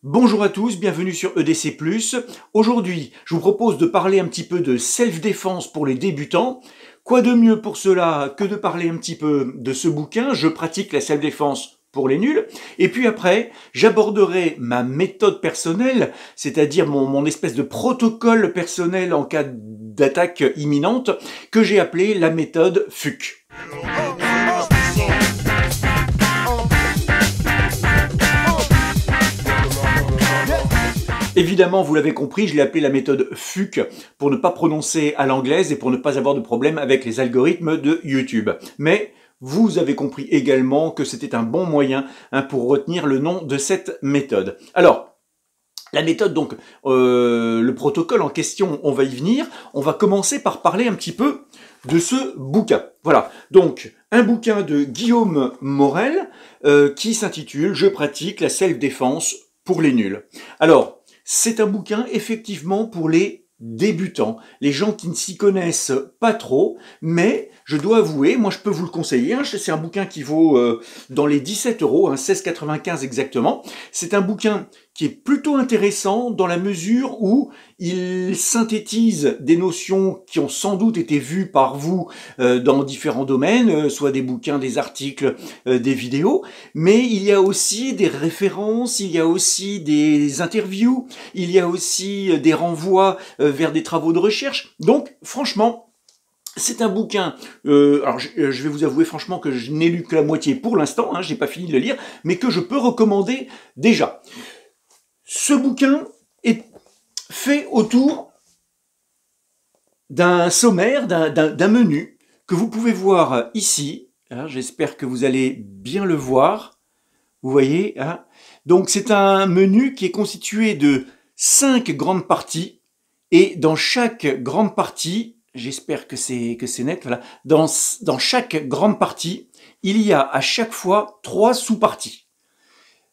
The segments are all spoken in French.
Bonjour à tous, bienvenue sur EDC+. Aujourd'hui, je vous propose de parler un petit peu de self-défense pour les débutants. Quoi de mieux pour cela que de parler un petit peu de ce bouquin, Je pratique la self-défense pour les nuls. Et puis après, j'aborderai ma méthode personnelle, c'est-à-dire mon espèce de protocole personnel en cas d'attaque imminente, que j'ai appelé la méthode FUC. Évidemment, vous l'avez compris, je l'ai appelé la méthode FUC pour ne pas prononcer à l'anglaise et pour ne pas avoir de problème avec les algorithmes de YouTube. Mais vous avez compris également que c'était un bon moyen pour retenir le nom de cette méthode. Alors, la méthode, donc, le protocole en question, on va y venir. On va commencer par parler un petit peu de ce bouquin. Voilà, donc, un bouquin de Guillaume Morel qui s'intitule « Je pratique la self-défense pour les nuls ». Alors, c'est un bouquin effectivement pour les débutants, les gens qui ne s'y connaissent pas trop, mais je dois avouer, moi je peux vous le conseiller, c'est un bouquin qui vaut dans les 17 €, 16,95 exactement. C'est un bouquin qui est plutôt intéressant dans la mesure où il synthétise des notions qui ont sans doute été vues par vous dans différents domaines, soit des bouquins, des articles, des vidéos, mais il y a aussi des références, il y a aussi des interviews, il y a aussi des renvois vers des travaux de recherche. Donc, franchement, c'est un bouquin, alors je vais vous avouer franchement que je n'ai lu que la moitié pour l'instant, je n'ai pas fini de le lire, mais que je peux recommander déjà. Ce bouquin est fait autour d'un sommaire, d'un menu que vous pouvez voir ici. J'espère que vous allez bien le voir. Vous voyez, donc c'est un menu qui est constitué de 5 grandes parties et dans chaque grande partie, j'espère que c'est net, voilà, dans chaque grande partie, il y a à chaque fois 3 sous-parties.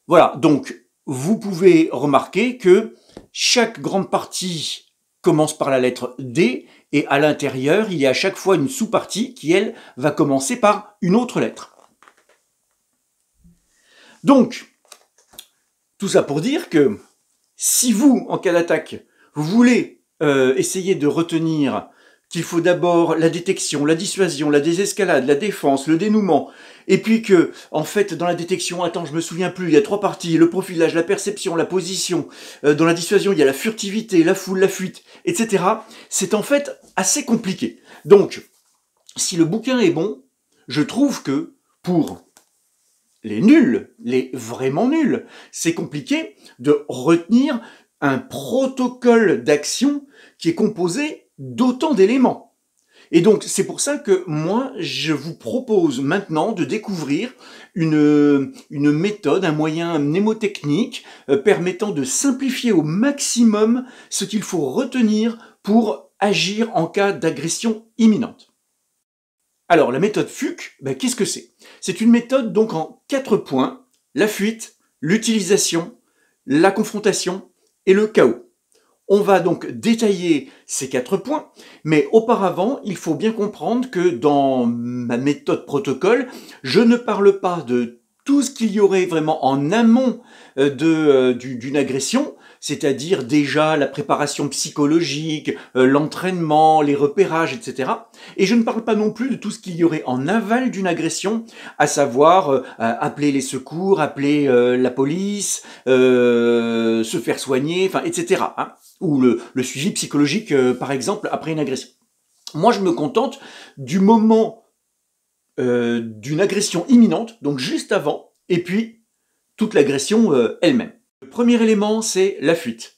Voilà, donc vous pouvez remarquer que chaque grande partie commence par la lettre D et à l'intérieur, il y a à chaque fois une sous-partie qui, elle, va commencer par une autre lettre. Donc, tout ça pour dire que si vous, en cas d'attaque, vous voulez essayer de retenir qu'il faut d'abord la détection, la dissuasion, la désescalade, la défense, le dénouement, et puis que, en fait, dans la détection, attends, je me souviens plus, il y a 3 parties, le profilage, la perception, la position, dans la dissuasion, il y a la furtivité, la foule, la fuite, etc. C'est en fait assez compliqué. Donc, si le bouquin est bon, je trouve que, pour les nuls, les vraiment nuls, c'est compliqué de retenir un protocole d'action qui est composé d'autant d'éléments. Et donc, c'est pour ça que moi, je vous propose maintenant de découvrir une méthode, un moyen mnémotechnique permettant de simplifier au maximum ce qu'il faut retenir pour agir en cas d'agression imminente. Alors, la méthode FUC, qu'est-ce que c'est? C'est une méthode donc en 4 points, la fuite, l'utilisation, la confrontation et le chaos. On va donc détailler ces 4 points, mais auparavant, il faut bien comprendre que dans ma méthode protocole, je ne parle pas de tout ce qu'il y aurait vraiment en amont d'une agression, c'est-à-dire déjà la préparation psychologique, l'entraînement, les repérages, etc. Et je ne parle pas non plus de tout ce qu'il y aurait en aval d'une agression, à savoir appeler les secours, appeler la police, se faire soigner, etc. Ou le suivi psychologique, par exemple, après une agression. Moi, je me contente du moment d'une agression imminente, donc juste avant, et puis toute l'agression elle-même. Le premier élément, c'est la fuite.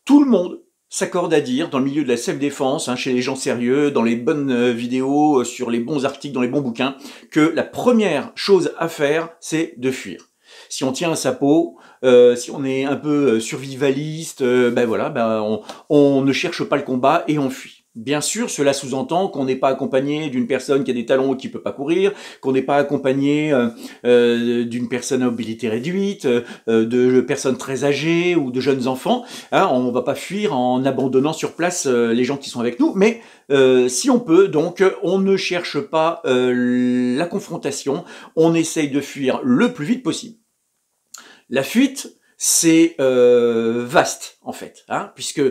Tout le monde s'accorde à dire, dans le milieu de la self-défense, chez les gens sérieux, dans les bonnes vidéos, sur les bons articles, dans les bons bouquins, que la première chose à faire, c'est de fuir. Si on tient à sa peau, si on est un peu survivaliste, on ne cherche pas le combat et on fuit. Bien sûr, cela sous-entend qu'on n'est pas accompagné d'une personne qui a des talons et qui ne peut pas courir, qu'on n'est pas accompagné d'une personne à mobilité réduite, de personnes très âgées ou de jeunes enfants. On ne va pas fuir en abandonnant sur place les gens qui sont avec nous, mais si on peut, donc, on ne cherche pas la confrontation, on essaye de fuir le plus vite possible. La fuite, c'est vaste en fait, hein, puisque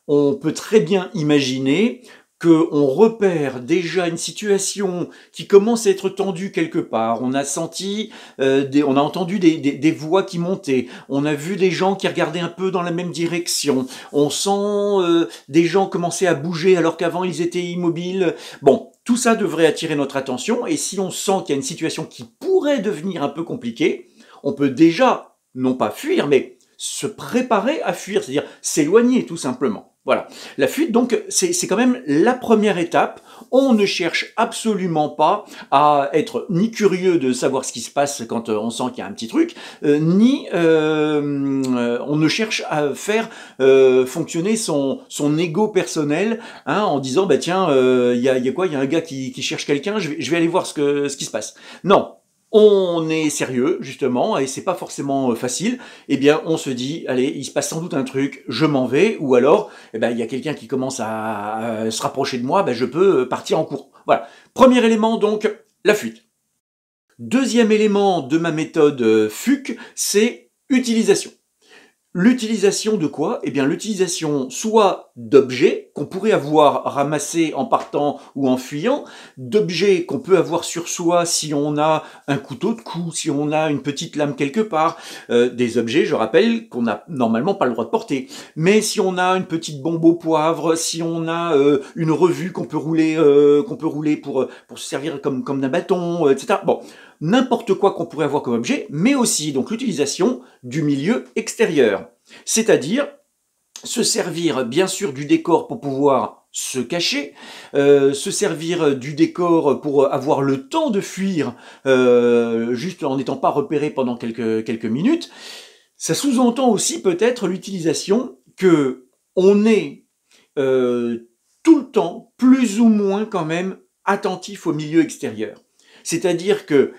on peut très bien imaginer qu'on repère déjà une situation qui commence à être tendue quelque part. On a senti, on a entendu des voix qui montaient. On a vu des gens qui regardaient un peu dans la même direction. On sent des gens commencer à bouger alors qu'avant ils étaient immobiles. Bon, tout ça devrait attirer notre attention. Et si on sent qu'il y a une situation qui pourrait devenir un peu compliquée, on peut déjà, non pas fuir, mais se préparer à fuir, c'est-à-dire s'éloigner tout simplement. Voilà. La fuite, donc, c'est quand même la première étape. On ne cherche absolument pas à être ni curieux de savoir ce qui se passe quand on sent qu'il y a un petit truc, ni on ne cherche à faire fonctionner son ego personnel, hein, en disant bah tiens, il y a quoi, il y a un gars qui cherche quelqu'un, je vais aller voir ce qui se passe. Non. On est sérieux, justement, et c'est pas forcément facile, eh bien, on se dit, allez, il se passe sans doute un truc, je m'en vais, ou alors, eh ben, il y a quelqu'un qui commence à se rapprocher de moi, ben, je peux partir en cours. Voilà. Premier élément, donc, la fuite. Deuxième élément de ma méthode FUC, c'est utilisation. L'utilisation de quoi? Eh bien, l'utilisation soit d'objets qu'on pourrait avoir ramassés en partant ou en fuyant, d'objets qu'on peut avoir sur soi si on a un couteau de cou, si on a une petite lame quelque part, des objets, je rappelle, qu'on n'a normalement pas le droit de porter. Mais si on a une petite bombe au poivre, si on a une revue qu'on peut rouler pour se servir comme d'un bâton, etc. Bon, n'importe quoi qu'on pourrait avoir comme objet, mais aussi donc l'utilisation du milieu extérieur. C'est-à-dire se servir bien sûr du décor pour pouvoir se cacher, se servir du décor pour avoir le temps de fuir juste en n'étant pas repéré pendant quelques minutes. Ça sous-entend aussi peut-être l'utilisation que on est tout le temps plus ou moins quand même attentif au milieu extérieur. C'est-à-dire que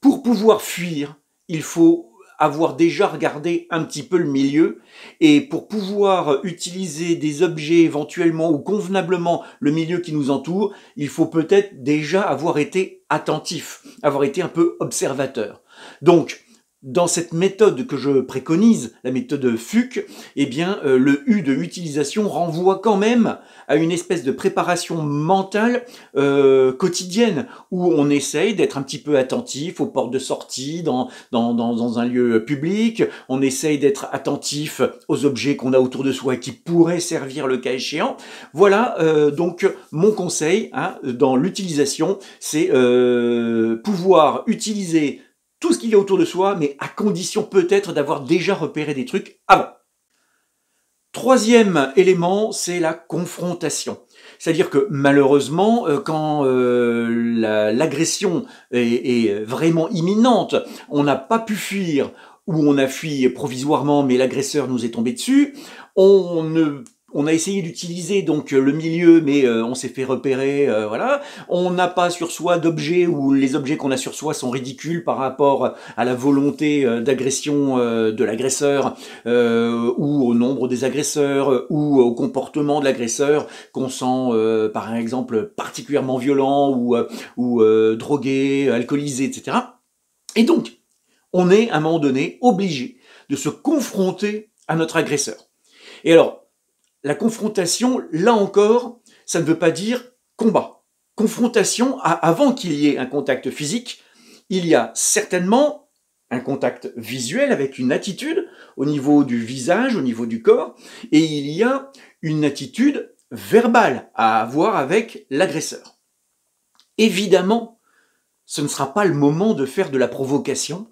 pour pouvoir fuir, il faut avoir déjà regardé un petit peu le milieu, et pour pouvoir utiliser des objets éventuellement ou convenablement le milieu qui nous entoure, il faut peut-être déjà avoir été attentif, avoir été un peu observateur. Donc, dans cette méthode que je préconise, la méthode FUC, eh bien, le U de utilisation renvoie quand même à une espèce de préparation mentale quotidienne, où on essaye d'être un petit peu attentif aux portes de sortie dans un lieu public, on essaye d'être attentif aux objets qu'on a autour de soi et qui pourraient servir le cas échéant. Voilà donc mon conseil hein, dans l'utilisation, c'est pouvoir utiliser tout ce qu'il y a autour de soi, mais à condition peut-être d'avoir déjà repéré des trucs avant. Troisième élément, c'est la confrontation. C'est-à-dire que malheureusement, quand l'agression est vraiment imminente, on n'a pas pu fuir, ou on a fui provisoirement, mais l'agresseur nous est tombé dessus, on a essayé d'utiliser donc le milieu, mais on s'est fait repérer, voilà. On n'a pas sur soi d'objets, ou les objets qu'on a sur soi sont ridicules par rapport à la volonté d'agression de l'agresseur, ou au nombre des agresseurs, ou au comportement de l'agresseur qu'on sent par exemple particulièrement violent, ou drogué, alcoolisé, etc. Et donc, on est à un moment donné obligé de se confronter à notre agresseur. Et alors, la confrontation, là encore, ça ne veut pas dire combat. Confrontation, avant qu'il y ait un contact physique, il y a certainement un contact visuel avec une attitude au niveau du visage, au niveau du corps, et il y a une attitude verbale à avoir avec l'agresseur. Évidemment, ce ne sera pas le moment de faire de la provocation.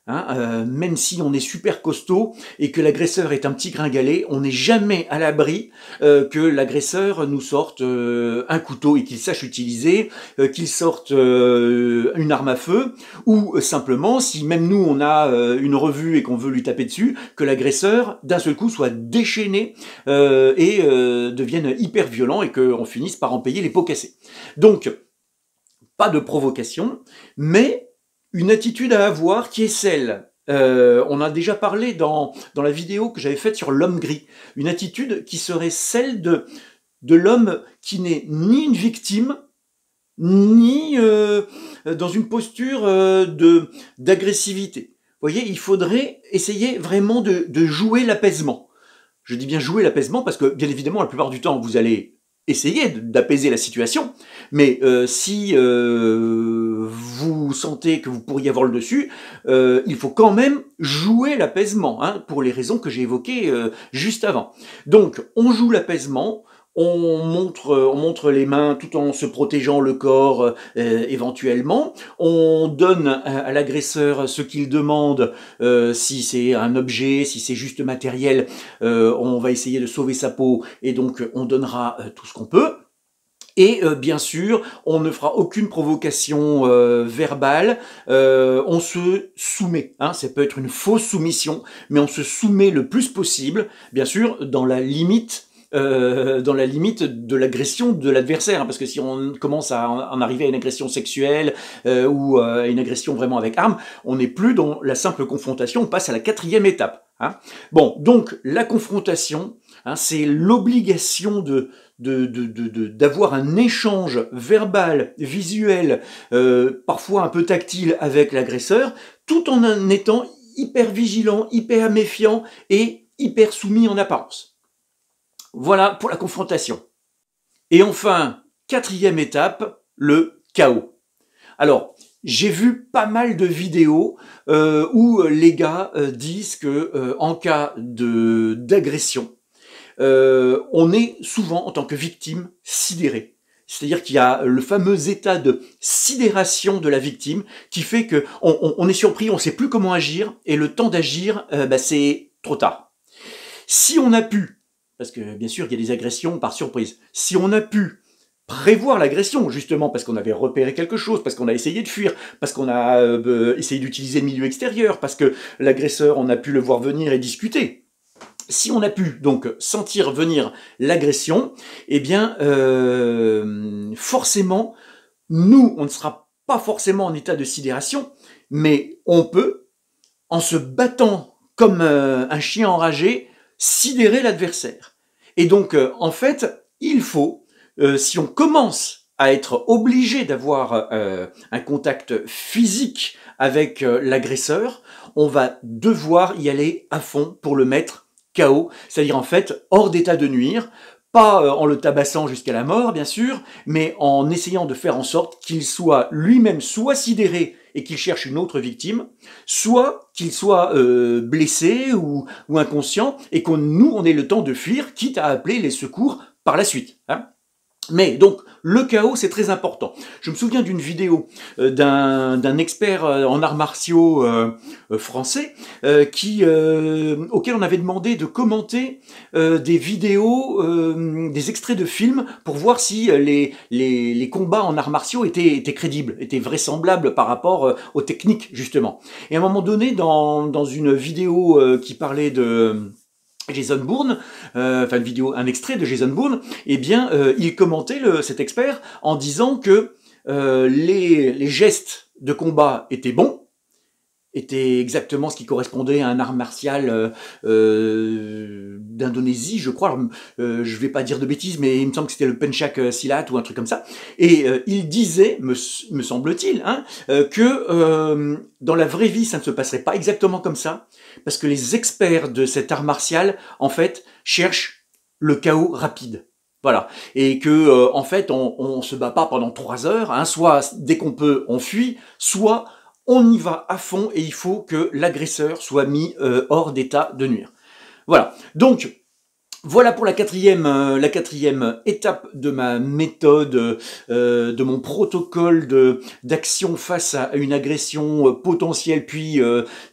Hein, même si on est super costaud et que l'agresseur est un petit gringalet, on n'est jamais à l'abri que l'agresseur nous sorte un couteau et qu'il sache utiliser, qu'il sorte une arme à feu, ou simplement, si même nous on a une revue et qu'on veut lui taper dessus, que l'agresseur d'un seul coup soit déchaîné et devienne hyper violent et qu'on finisse par en payer les pots cassés. Donc, pas de provocation, mais une attitude à avoir qui est celle, on a déjà parlé dans la vidéo que j'avais faite sur l'homme gris, une attitude qui serait celle de l'homme qui n'est ni une victime, ni dans une posture d'agressivité. Vous voyez, il faudrait essayer vraiment de jouer l'apaisement. Je dis bien jouer l'apaisement parce que, bien évidemment, la plupart du temps, vous allez essayer d'apaiser la situation, mais si vous sentez que vous pourriez avoir le dessus, il faut quand même jouer l'apaisement, hein, pour les raisons que j'ai évoquées juste avant. Donc, on joue l'apaisement, on montre les mains tout en se protégeant le corps éventuellement. On donne à l'agresseur ce qu'il demande, si c'est un objet, si c'est juste matériel, on va essayer de sauver sa peau et donc on donnera tout ce qu'on peut. Et bien sûr, on ne fera aucune provocation verbale, on se soumet, hein, ça peut être une fausse soumission, mais on se soumet le plus possible, bien sûr, dans la limite de l'agression de l'adversaire, hein, parce que si on commence à en arriver à une agression sexuelle ou à une agression vraiment avec arme, on n'est plus dans la simple confrontation, on passe à la 4e étape. Hein. Bon, donc la confrontation, hein, c'est l'obligation d'avoir un échange verbal, visuel, parfois un peu tactile avec l'agresseur, tout en étant hyper vigilant, hyper méfiant et hyper soumis en apparence. Voilà pour la confrontation. Et enfin, 4e étape, le chaos. Alors, j'ai vu pas mal de vidéos où les gars disent que en cas d'agression, on est souvent, en tant que victime, sidéré. C'est-à-dire qu'il y a le fameux état de sidération de la victime qui fait que on est surpris, on ne sait plus comment agir, et le temps d'agir, c'est trop tard. Si on a pu, parce que bien sûr il y a des agressions par surprise, si on a pu prévoir l'agression, justement parce qu'on avait repéré quelque chose, parce qu'on a essayé de fuir, parce qu'on a essayé d'utiliser le milieu extérieur, parce que l'agresseur, on a pu le voir venir et discuter. Si on a pu donc sentir venir l'agression, eh bien forcément, nous, on ne sera pas forcément en état de sidération, mais on peut, en se battant comme un chien enragé, sidérer l'adversaire. Et donc, en fait, il faut, si on commence à être obligé d'avoir un contact physique avec l'agresseur, on va devoir y aller à fond pour le mettre KO, c'est-à-dire en fait hors d'état de nuire, pas en le tabassant jusqu'à la mort bien sûr, mais en essayant de faire en sorte qu'il soit lui-même soit sidéré et qu'il cherche une autre victime, soit qu'il soit blessé ou inconscient et nous on ait le temps de fuir, quitte à appeler les secours par la suite. Hein. Mais donc, le chaos, c'est très important. Je me souviens d'une vidéo d'un expert en arts martiaux français auquel on avait demandé de commenter des vidéos, des extraits de films pour voir si les combats en arts martiaux étaient crédibles, étaient vraisemblables par rapport aux techniques, justement. Et à un moment donné, dans une vidéo qui parlait de Jason Bourne, un extrait de Jason Bourne, eh bien, il commentait cet expert en disant que les gestes de combat étaient bons, étaient exactement ce qui correspondait à un art martial d'Indonésie, je crois. Alors, je vais pas dire de bêtises, mais il me semble que c'était le Pencak Silat ou un truc comme ça. Et il disait, me semble-t-il, hein, que dans la vraie vie, ça ne se passerait pas exactement comme ça, parce que les experts de cet art martial, en fait, cherchent le chaos rapide. Voilà. Et que, en fait, on se bat pas pendant 3 heures, hein, soit dès qu'on peut, on fuit, soit on y va à fond et il faut que l'agresseur soit mis hors d'état de nuire. Voilà. Donc, voilà pour la quatrième étape de ma méthode, de mon protocole d'action face à une agression potentielle, puis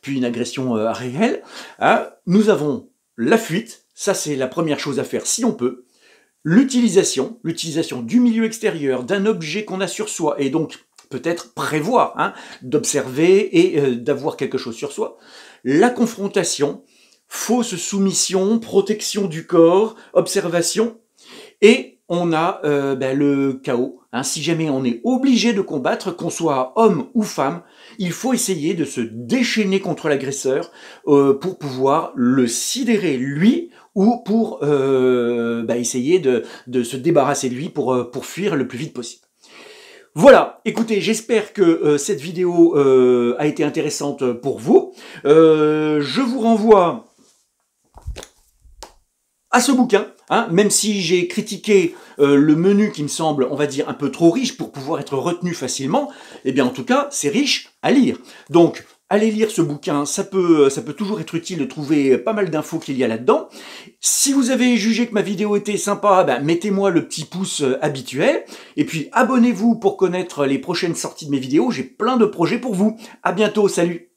une agression réelle. Hein. Nous avons la fuite, ça c'est la première chose à faire si on peut. L'utilisation du milieu extérieur, d'un objet qu'on a sur soi, et donc peut-être prévoir, hein, d'observer et d'avoir quelque chose sur soi. La confrontation, fausse soumission, protection du corps, observation, et on a le chaos. Hein. Si jamais on est obligé de combattre, qu'on soit homme ou femme, il faut essayer de se déchaîner contre l'agresseur pour pouvoir le sidérer lui, ou pour essayer de se débarrasser de lui pour fuir le plus vite possible. Voilà, écoutez, j'espère que cette vidéo a été intéressante pour vous. Je vous renvoie à ce bouquin, hein, même si j'ai critiqué le menu qui me semble, on va dire, un peu trop riche pour pouvoir être retenu facilement, eh bien en tout cas, c'est riche à lire. Donc, allez lire ce bouquin, ça peut toujours être utile de trouver pas mal d'infos qu'il y a là-dedans. Si vous avez jugé que ma vidéo était sympa, ben, mettez-moi le petit pouce habituel, et puis abonnez-vous pour connaître les prochaines sorties de mes vidéos, j'ai plein de projets pour vous. À bientôt, salut!